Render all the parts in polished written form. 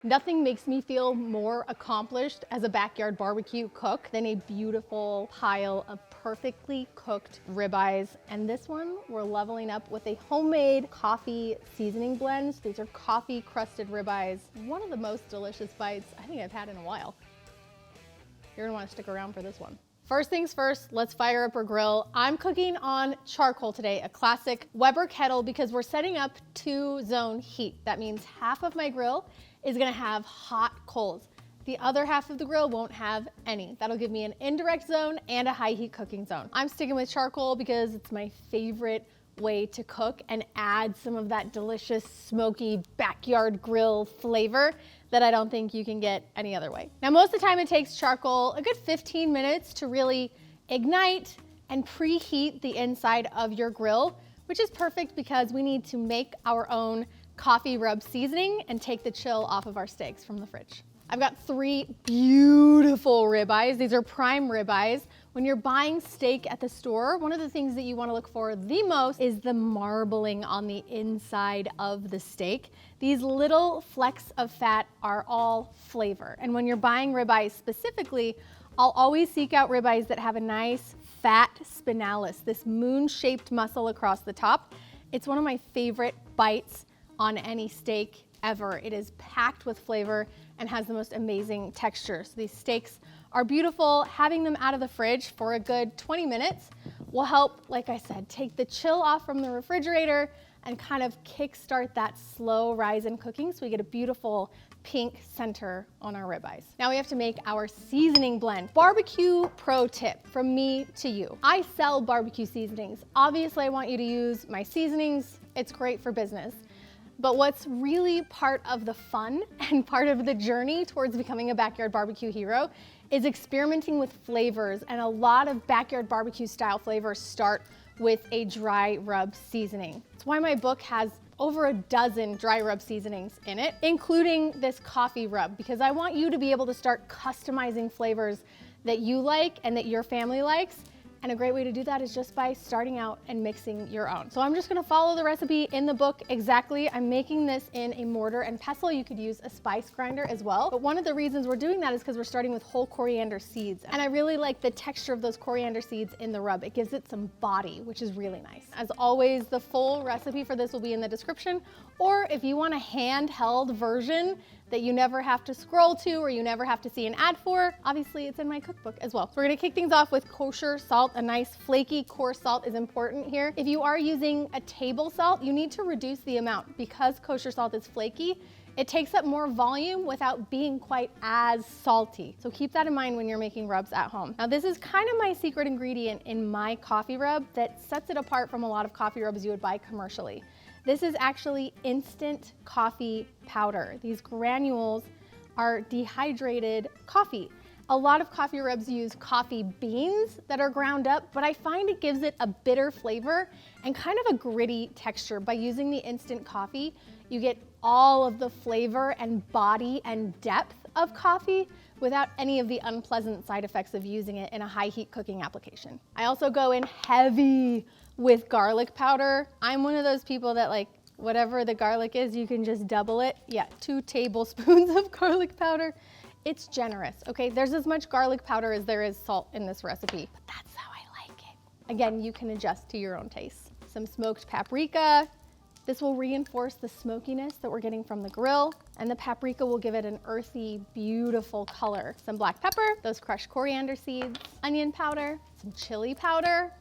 Nothing makes me feel more accomplished as a backyard barbecue cook than a beautiful pile of perfectly cooked ribeyes. And this one, we're leveling up with a homemade coffee seasoning blend. These are coffee crusted ribeyes. One of the most delicious bites I think I've had in a while. You're gonna wanna stick around for this one. First things first, let's fire up our grill. I'm cooking on charcoal today, a classic Weber kettle, because we're setting up 2-zone heat. That means half of my grill is gonna have hot coals. The other half of the grill won't have any. That'll give me an indirect zone and a high heat cooking zone. I'm sticking with charcoal because it's my favorite way to cook and add some of that delicious smoky backyard grill flavor that I don't think you can get any other way. Now, most of the time it takes charcoal a good 15 minutes to really ignite and preheat the inside of your grill, which is perfect because we need to make our own coffee rub seasoning and take the chill off of our steaks from the fridge. I've got 3 beautiful ribeyes. These are prime ribeyes. When you're buying steak at the store, one of the things that you want to look for the most is the marbling on the inside of the steak. These little flecks of fat are all flavor. And when you're buying ribeyes specifically, I'll always seek out ribeyes that have a nice fat spinalis, this moon-shaped muscle across the top. It's one of my favorite bites on any steak ever. It is packed with flavor and has the most amazing texture. So these steaks are beautiful. Having them out of the fridge for a good 20 minutes will help, like I said, take the chill off from the refrigerator and kind of kickstart that slow rise in cooking so we get a beautiful pink center on our ribeyes. Now we have to make our seasoning blend. Barbecue pro tip from me to you. I sell barbecue seasonings. Obviously I want you to use my seasonings. It's great for business. But what's really part of the fun and part of the journey towards becoming a backyard barbecue hero is experimenting with flavors, and a lot of backyard barbecue style flavors start with a dry rub seasoning. That's why my book has over a dozen dry rub seasonings in it, including this coffee rub, because I want you to be able to start customizing flavors that you like and that your family likes. And a great way to do that is just by starting out and mixing your own. So I'm just gonna follow the recipe in the book exactly. I'm making this in a mortar and pestle. You could use a spice grinder as well. But one of the reasons we're doing that is because we're starting with whole coriander seeds. And I really like the texture of those coriander seeds in the rub. It gives it some body, which is really nice. As always, the full recipe for this will be in the description. Or if you want a handheld version that you never have to scroll to or you never have to see an ad for, obviously it's in my cookbook as well. So we're gonna kick things off with kosher salt. A nice flaky coarse salt is important here. If you are using a table salt, you need to reduce the amount because kosher salt is flaky. It takes up more volume without being quite as salty. So keep that in mind when you're making rubs at home. Now this is kind of my secret ingredient in my coffee rub that sets it apart from a lot of coffee rubs you would buy commercially. This is actually instant coffee powder. These granules are dehydrated coffee. A lot of coffee rubs use coffee beans that are ground up, but I find it gives it a bitter flavor and kind of a gritty texture. By using the instant coffee, you get all of the flavor and body and depth of coffee without any of the unpleasant side effects of using it in a high heat cooking application. I also go in heavy with garlic powder. I'm one of those people that like, whatever the garlic is, you can just double it. Yeah, 2 tablespoons of garlic powder. It's generous, okay? There's as much garlic powder as there is salt in this recipe, but that's how I like it. Again, you can adjust to your own taste. Some smoked paprika. This will reinforce the smokiness that we're getting from the grill, and the paprika will give it an earthy, beautiful color. Some black pepper, those crushed coriander seeds, onion powder, some chili powder.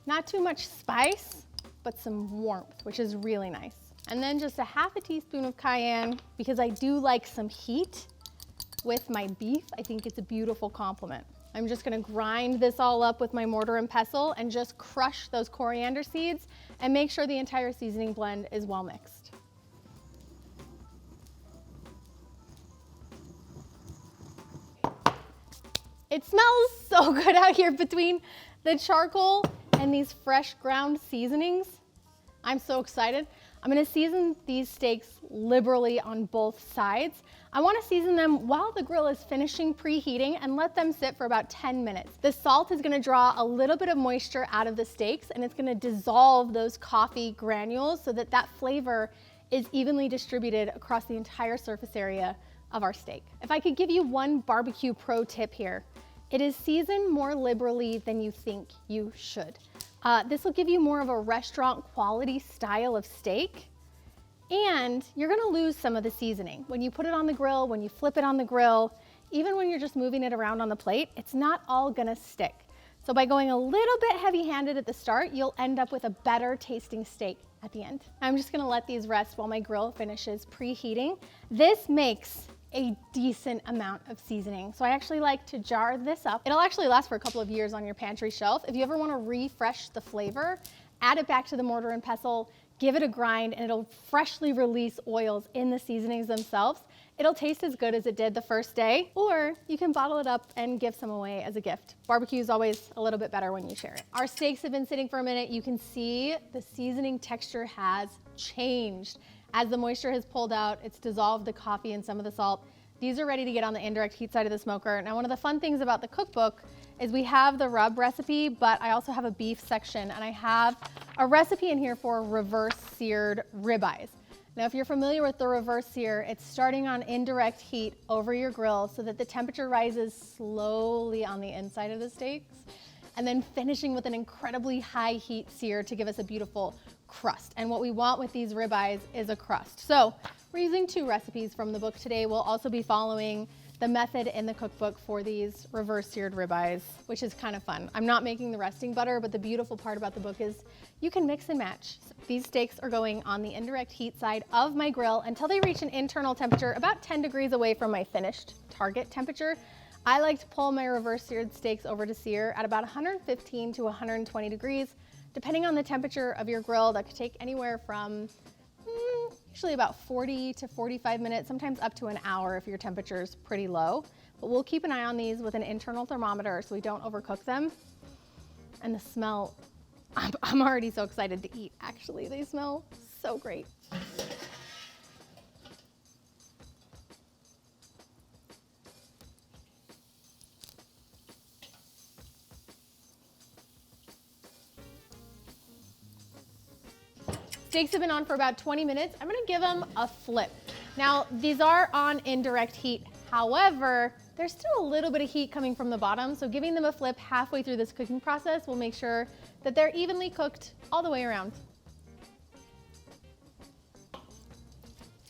Not too much spice, but some warmth, which is really nice. And then just a half a teaspoon of cayenne, because I do like some heat with my beef. I think it's a beautiful complement. I'm just gonna grind this all up with my mortar and pestle and just crush those coriander seeds and make sure the entire seasoning blend is well mixed. It smells so good out here between the charcoal and these fresh ground seasonings. I'm so excited. I'm gonna season these steaks liberally on both sides. I wanna season them while the grill is finishing preheating and let them sit for about 10 minutes. The salt is gonna draw a little bit of moisture out of the steaks and it's gonna dissolve those coffee granules so that that flavor is evenly distributed across the entire surface area of our steak. If I could give you one barbecue pro tip here, it is season more liberally than you think you should. This will give you more of a restaurant quality style of steak, and you're gonna lose some of the seasoning. When you put it on the grill, when you flip it on the grill, even when you're just moving it around on the plate, it's not all gonna stick. So by going a little bit heavy-handed at the start, you'll end up with a better tasting steak at the end. I'm just gonna let these rest while my grill finishes preheating. This makes a decent amount of seasoning. So I actually like to jar this up. It'll actually last for a couple of years on your pantry shelf. If you ever wanna refresh the flavor, add it back to the mortar and pestle, give it a grind, and it'll freshly release oils in the seasonings themselves. It'll taste as good as it did the first day, or you can bottle it up and give some away as a gift. Barbecue is always a little bit better when you share it. Our steaks have been sitting for a minute. You can see the seasoning texture has changed. As the moisture has pulled out, it's dissolved the coffee and some of the salt. These are ready to get on the indirect heat side of the smoker. Now, one of the fun things about the cookbook is we have the rub recipe, but I also have a beef section, and I have a recipe in here for reverse seared ribeyes. Now, if you're familiar with the reverse sear, it's starting on indirect heat over your grill so that the temperature rises slowly on the inside of the steaks, and then finishing with an incredibly high heat sear to give us a beautiful crust. And what we want with these ribeyes is a crust. So we're using 2 recipes from the book today. We'll also be following the method in the cookbook for these reverse seared ribeyes, which is kind of fun. I'm not making the resting butter, but the beautiful part about the book is you can mix and match. These steaks are going on the indirect heat side of my grill until they reach an internal temperature about 10 degrees away from my finished target temperature. I like to pull my reverse seared steaks over to sear at about 115 to 120 degrees. Depending on the temperature of your grill, that could take anywhere from usually about 40 to 45 minutes, sometimes up to an hour if your temperature is pretty low. But we'll keep an eye on these with an internal thermometer so we don't overcook them. And the smell, I'm already so excited to eat, actually. They smell so great. Steaks have been on for about 20 minutes. I'm gonna give them a flip. Now, these are on indirect heat. However, there's still a little bit of heat coming from the bottom, so giving them a flip halfway through this cooking process will make sure that they're evenly cooked all the way around.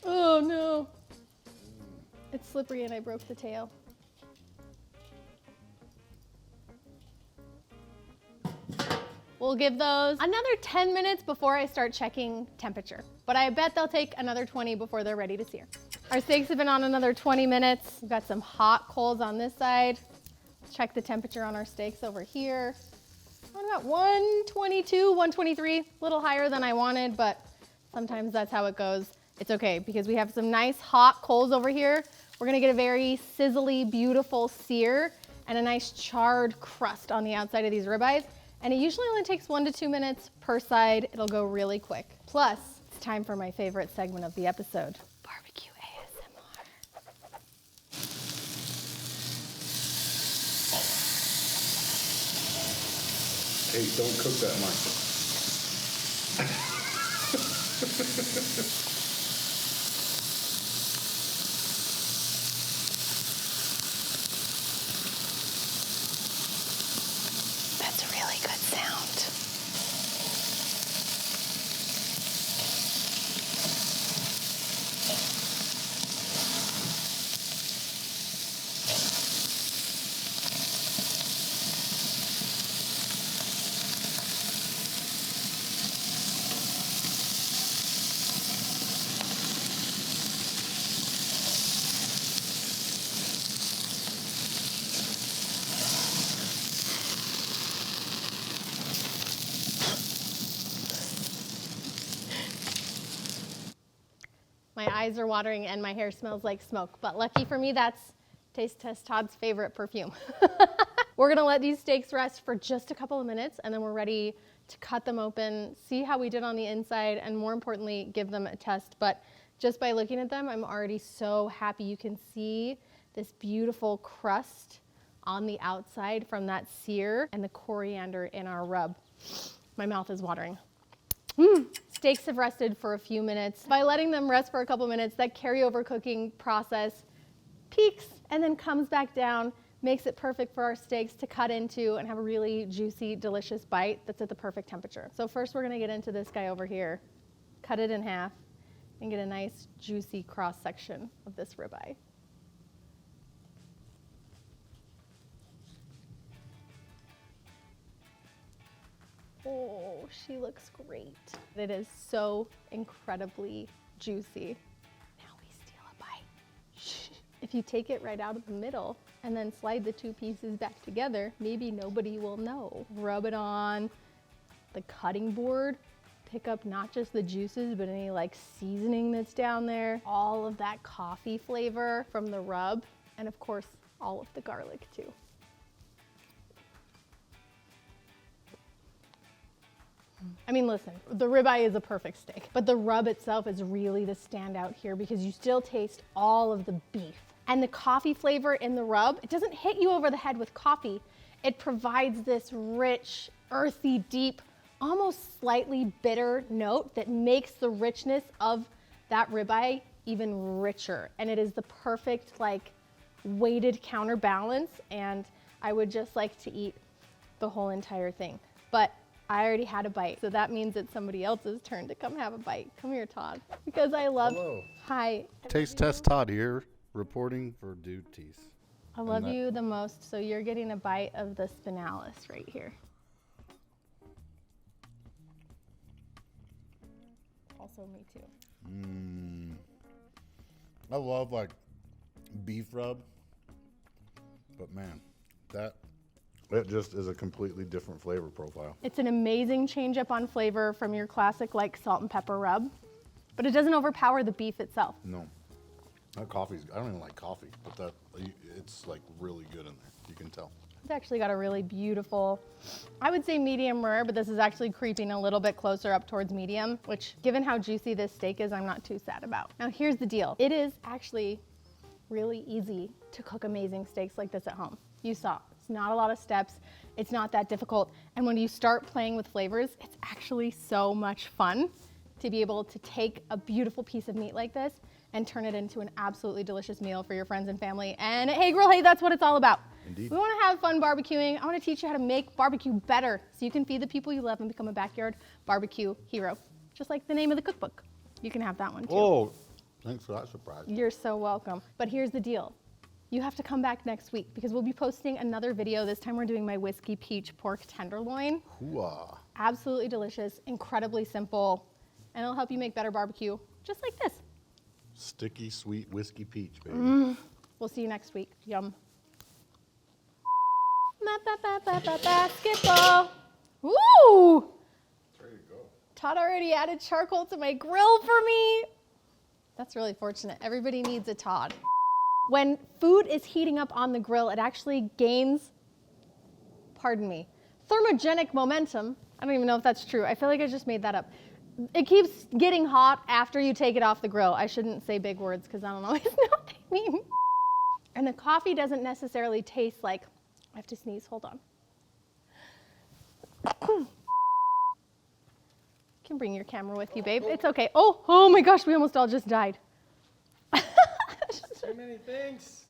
Oh no. It's slippery and I broke the tail. We'll give those another 10 minutes before I start checking temperature, but I bet they'll take another 20 before they're ready to sear. Our steaks have been on another 20 minutes. We've got some hot coals on this side. Check the temperature on our steaks over here. Around about 122, 123, a little higher than I wanted, but sometimes that's how it goes. It's okay because we have some nice hot coals over here. We're gonna get a very sizzly, beautiful sear and a nice charred crust on the outside of these ribeyes. And it usually only takes 1 to 2 minutes per side. It'll go really quick. Plus, it's time for my favorite segment of the episode, barbecue ASMR. Hey, don't cook that much. That's a really good sound. My eyes are watering and my hair smells like smoke, but lucky for me, that's Taste Test Todd's favorite perfume. We're gonna let these steaks rest for just a couple of minutes and then we're ready to cut them open, see how we did on the inside, and more importantly, give them a test. But just by looking at them, I'm already so happy. You can see this beautiful crust on the outside from that sear and the coriander in our rub. My mouth is watering. Steaks have rested for a few minutes. By letting them rest for a couple minutes, that carryover cooking process peaks and then comes back down, makes it perfect for our steaks to cut into and have a really juicy, delicious bite that's at the perfect temperature. So first we're gonna get into this guy over here, cut it in half, and get a nice, juicy cross section of this ribeye. Oh, she looks great. It is so incredibly juicy. Now we steal a bite. Shh. If you take it right out of the middle and then slide the two pieces back together, maybe nobody will know. Rub it on the cutting board. Pick up not just the juices, but any like seasoning that's down there. All of that coffee flavor from the rub. And of course, all of the garlic too. I mean, listen, the ribeye is a perfect steak, but the rub itself is really the standout here because you still taste all of the beef. And the coffee flavor in the rub, it doesn't hit you over the head with coffee. It provides this rich, earthy, deep, almost slightly bitter note that makes the richness of that ribeye even richer. And it is the perfect, like, weighted counterbalance. And I would just like to eat the whole entire thing. But I already had a bite, so that means it's somebody else's turn to come have a bite. Come here, Todd, because I love. Hello. Hi. Taste Test Todd here, reporting for duties. I love you the most, so you're getting a bite of the spinalis right here. Also me too. I love like beef rub, but man, it just is a completely different flavor profile. It's an amazing change up on flavor from your classic like salt and pepper rub, but it doesn't overpower the beef itself. No, that coffee's, I don't even like coffee, but it's like really good in there. You can tell. It's actually got a really beautiful, I would say medium rare, but this is actually creeping a little bit closer up towards medium, which given how juicy this steak is, I'm not too sad about. Now here's the deal. It is actually really easy to cook amazing steaks like this at home. You saw, it's not a lot of steps. It's not that difficult. And when you start playing with flavors, it's actually so much fun to be able to take a beautiful piece of meat like this and turn it into an absolutely delicious meal for your friends and family. And hey girl, hey, that's what it's all about. Indeed. We want to have fun barbecuing. I want to teach you how to make barbecue better so you can feed the people you love and become a backyard barbecue hero. Just like the name of the cookbook. You can have that one too. Oh, thanks for that surprise. You're so welcome. But here's the deal. You have to come back next week because we'll be posting another video. This time we're doing my whiskey peach pork tenderloin. Hooah. Absolutely delicious, incredibly simple, and it'll help you make better barbecue just like this. Sticky, sweet whiskey peach, baby. We'll see you next week. Yum. Basketball. Woo! There you go. Todd already added charcoal to my grill for me. That's really fortunate. Everybody needs a Todd. When food is heating up on the grill, it actually gains, pardon me, thermogenic momentum. I don't even know if that's true. I feel like I just made that up. It keeps getting hot after you take it off the grill. I shouldn't say big words because I don't always know what they mean. And the coffee doesn't necessarily taste like, I have to sneeze, hold on. You can bring your camera with you, babe. It's okay. Oh my gosh, we almost all just died. So many things.